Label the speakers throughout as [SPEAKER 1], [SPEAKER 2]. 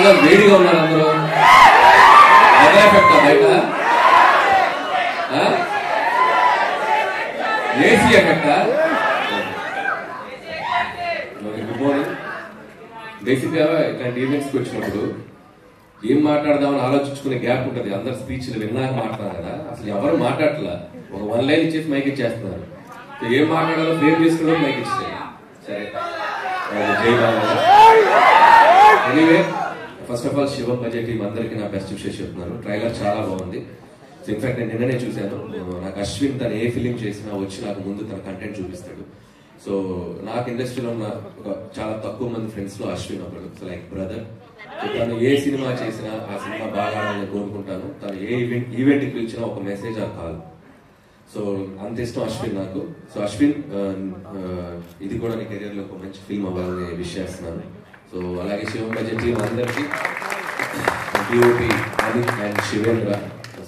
[SPEAKER 1] ఏదో వేడిగా ఉన్నారు అందరూ. ఎఫెక్టా బయట? ఏసీ ఎఫెక్టా? Good morning. బేసిక్ గా ఇట్లాంటి ఈవెంట్స్ కి వచ్చినప్పుడు ఏం మాట్లాడదామని ఆలోచించుకునే గ్యాప్ ఉంటుంది. అందరు స్పీచ్లు విన్నాక మాట్లాడారు కదా, అసలు ఎవరు మాట్లాడట్లా. ఒక 1 లైన్ ఇచ్చేసి మైక్ ఇచ్చేస్తున్నారు. ఏం మాట్లాడాలో ఫ్రేమ్ చేసుకుని మైక్ ఇచ్చారు. సరే, జై బాబా. Anyway, first of all Shivam budget team అందరికీ నా బెస్ట్ విషెస్ చెప్తున్నాను. ట్రైలర్ చాలా బాగుంది. సో ఇన్ఫాక్ట్ నేను నిన్ననే చూశాను. నాకు అశ్విన్ తను ఏ ఫిలిం చేసినా వచ్చి నాకు ముందు తన కంటెంట్ చూపిస్తాడు. సో నాకు ఇండస్ట్రీలో ఉన్న ఒక చాలా తక్కువ మంది ఫ్రెండ్స్ లో అశ్విన్ ఒకడు. So like brother. తను ఏ సినిమా చేసినా ఆ సినిమా బాగా ఆడాలని కోరుకుంటాను. తను ఏ ఈవెంట్కి పిలిచినా ఒక మెసేజ్ ఆ కాల్. సో అంత ఇష్టం అశ్విన్ నాకు. సో అశ్విన్, ఇది కూడా నీ కెరియర్ లో ఒక మంచి ఫిల్మ్ అవ్వాలని విష్ చేస్తున్నాను. సో అలాగే శివం బడ్జెట్ టీం అందరికీ, DOP Anil and Shivendra.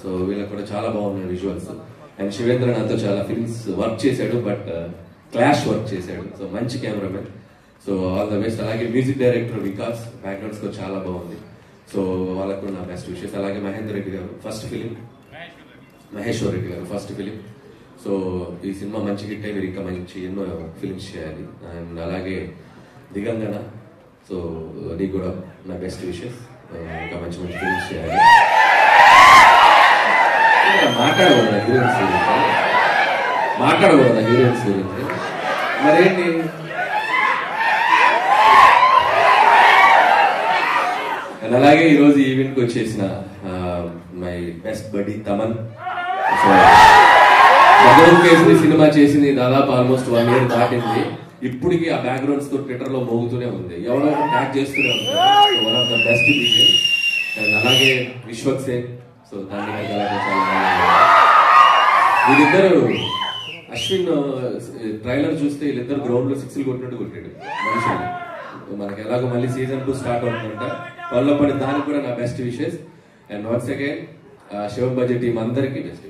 [SPEAKER 1] So వీళ్ళకి కూడా చాలా బాగున్నాయి విజువల్స్. అండ్ శివేంద్ర నాతో చాలా ఫిల్మ్స్ వర్క్ చేశాడు, బట్ క్లాష్ వర్క్ చేశాడు. సో మంచి cameraman. So all the best. అలాగే music director Vikas, background score చాలా బాగుంది. సో వాళ్ళకు నా బెస్ట్ విషెస్. అలాగే మహేందర్ రెడ్డి గారు ఫస్ట్ ఫిలిం, మహేశ్వర్ రెడ్డి గారు ఫస్ట్ ఫిలిం. సో ఈ సినిమా మంచి హిట్ అయ్యి మీరు ఇంకా మంచి ఎన్నో ఫిలిమ్స్ చేయాలి. అండ్ అలాగే దిగంగన, సో నీకు కూడా నా బెస్ట్ విషెస్. ఇంకా మంచి మంచి ఫిలిమ్స్ చేయాలి. మాట్లాడకూడదా హీరోయిన్స్ గురించి? మాట్లాడకూడదా హీరోయిన్స్ గురించి? మరేంటి? అండ్ అలాగే ఈరోజు ఈవెంట్ కి వచ్చేసిన మై బెస్ట్ బడ్డీ తమన్. సో సినిమా చేసింది దాదాపు ఆల్మోస్ట్ 1 year దాటింది. ఇప్పటికి ఆ బ్యాక్గ్రౌండ్స్ తో ట్విట్టర్ లో మోగుతూనే ఉంది, ఎవరో ట్యాగ్ చేస్తూనే ఉంటారు. So one of the best people. And అలాగే విశ్వక్ సేన్. సో దాన్ని వీళ్ళిద్దరు, అశ్విన్ ట్రైలర్ చూస్తే వీళ్ళిద్దరు గ్రౌండ్ లో 6లు కొట్టినట్టు కొట్టాడు మనుషులు. మనకి ఎలాగో మళ్ళీ సీజన్ 2 స్టార్ట్ అవుతుందంట. వాళ్ళ పడి దానికి కూడా నా best wishes. And once again Shivam budget team అందరికీ బెస్ట్.